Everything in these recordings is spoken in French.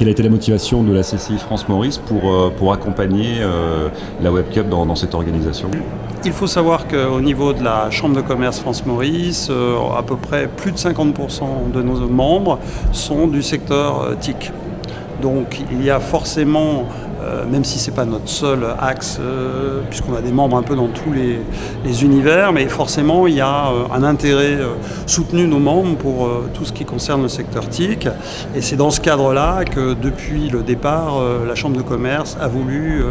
quelle a été la motivation de la CCI France Maurice pour accompagner la Web Cup dans cette organisation? Il faut savoir qu'au niveau de la Chambre de commerce France Maurice, à peu près plus de 50% de nos membres sont du secteur TIC. Donc il y a forcément, même si ce n'est pas notre seul axe, puisqu'on a des membres un peu dans tous les univers, mais forcément il y a un intérêt soutenu de nos membres pour tout ce qui concerne le secteur TIC. Et c'est dans ce cadre-là que depuis le départ, la Chambre de commerce a voulu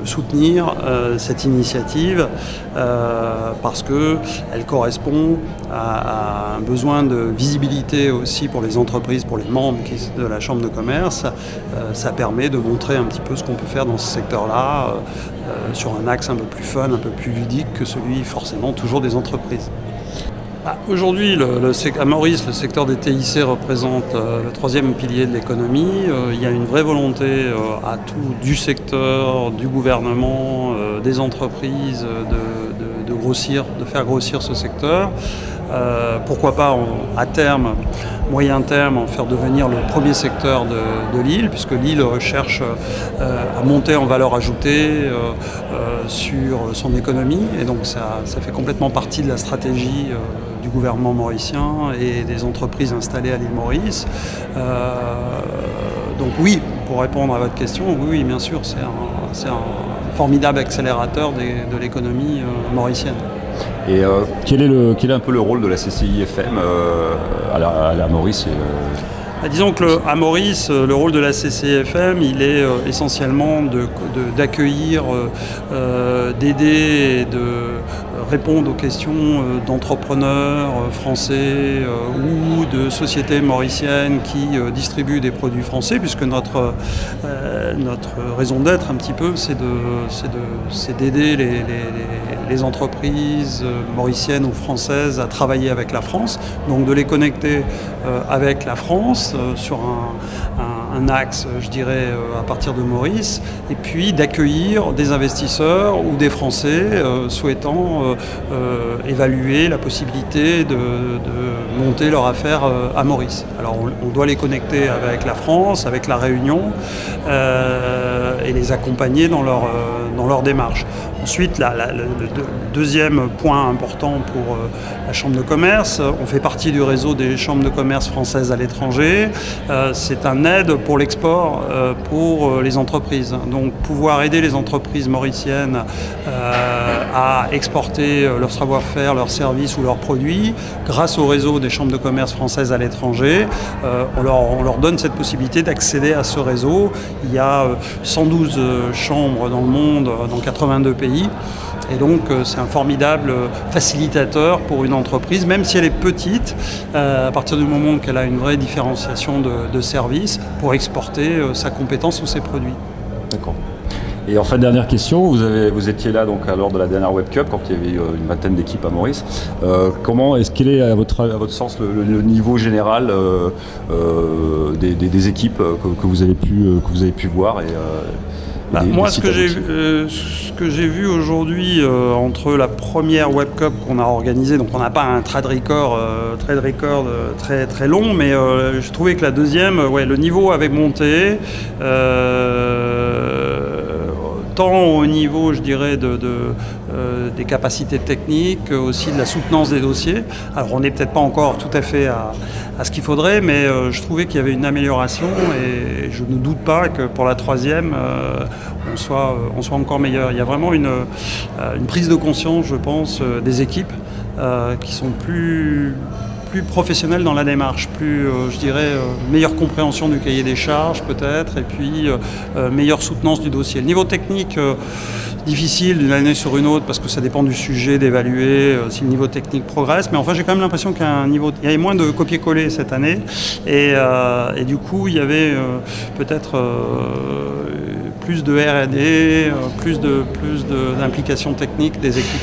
soutenir cette initiative parce qu'elle correspond à un besoin de visibilité aussi pour les entreprises, pour les membres de la Chambre de commerce. Ça permet de montrer un petit peu ce qu'on peut faire dans ce secteur-là sur un axe un peu plus fun, un peu plus ludique que celui forcément toujours des entreprises. Aujourd'hui, à Maurice, le secteur des TIC représente le troisième pilier de l'économie. Il y a une vraie volonté à tout du secteur, du gouvernement, des entreprises de grossir, de faire grossir ce secteur. Pourquoi pas à terme, moyen terme, en faire devenir le premier secteur de l'île, puisque l'île recherche à monter en valeur ajoutée sur son économie. Et donc ça fait complètement partie de la stratégie du gouvernement mauricien et des entreprises installées à l'île Maurice. Donc oui, pour répondre à votre question, oui, bien sûr, c'est un formidable accélérateur de l'économie mauricienne. Et quel est un peu le rôle de la CCI FM à la Maurice Disons que à Maurice, le rôle de la CCI FM, il est essentiellement d'accueillir, d'aider et de répondre aux questions d'entrepreneurs français ou de sociétés mauriciennes qui distribuent des produits français, puisque notre raison d'être un petit peu, c'est d'aider les entreprises mauriciennes ou françaises à travailler avec la France, donc de les connecter avec la France sur un axe, je dirais, à partir de Maurice, et puis d'accueillir des investisseurs ou des Français souhaitant évaluer la possibilité de monter leur affaire à Maurice. Alors on doit les connecter avec la France, avec la Réunion, et les accompagner dans leur démarche. Ensuite, le deuxième point important pour la Chambre de commerce, on fait partie du réseau des chambres de commerce françaises à l'étranger. C'est un aide pour l'export pour les entreprises. Donc pouvoir aider les entreprises mauriciennes à exporter leur savoir-faire, leurs services ou leurs produits grâce au réseau des chambres de commerce françaises à l'étranger. On leur donne cette possibilité d'accéder à ce réseau. Il y a 112 chambres dans le monde, dans 82 pays. Et donc c'est un formidable facilitateur pour une entreprise, même si elle est petite, à partir du moment qu'elle a une vraie différenciation de services pour exporter sa compétence ou ses produits. D'accord. Et enfin, dernière question, vous étiez là donc lors de la dernière Web Cup quand il y avait une vingtaine d'équipes à Maurice. Quel est à votre sens le niveau général des équipes que vous avez pu voir moi, ce que j'ai vu aujourd'hui entre la première Web Cup qu'on a organisée, donc on n'a pas un trade record très très long, mais je trouvais que la deuxième, le niveau avait monté. Tant au niveau, je dirais, des capacités techniques, aussi de la soutenance des dossiers. Alors on n'est peut-être pas encore tout à fait à ce qu'il faudrait, mais je trouvais qu'il y avait une amélioration et je ne doute pas que pour la troisième, on soit encore meilleur. Il y a vraiment une prise de conscience, je pense, des équipes qui sont plus professionnels dans la démarche, je dirais, meilleure compréhension du cahier des charges peut-être, et puis meilleure soutenance du dossier. Le niveau technique, difficile d'une année sur une autre, parce que ça dépend du sujet, d'évaluer si le niveau technique progresse, mais enfin j'ai quand même l'impression qu'il y avait moins de copier-coller cette année, et du coup il y avait peut-être plus de R&D, plus d'implication technique des équipes.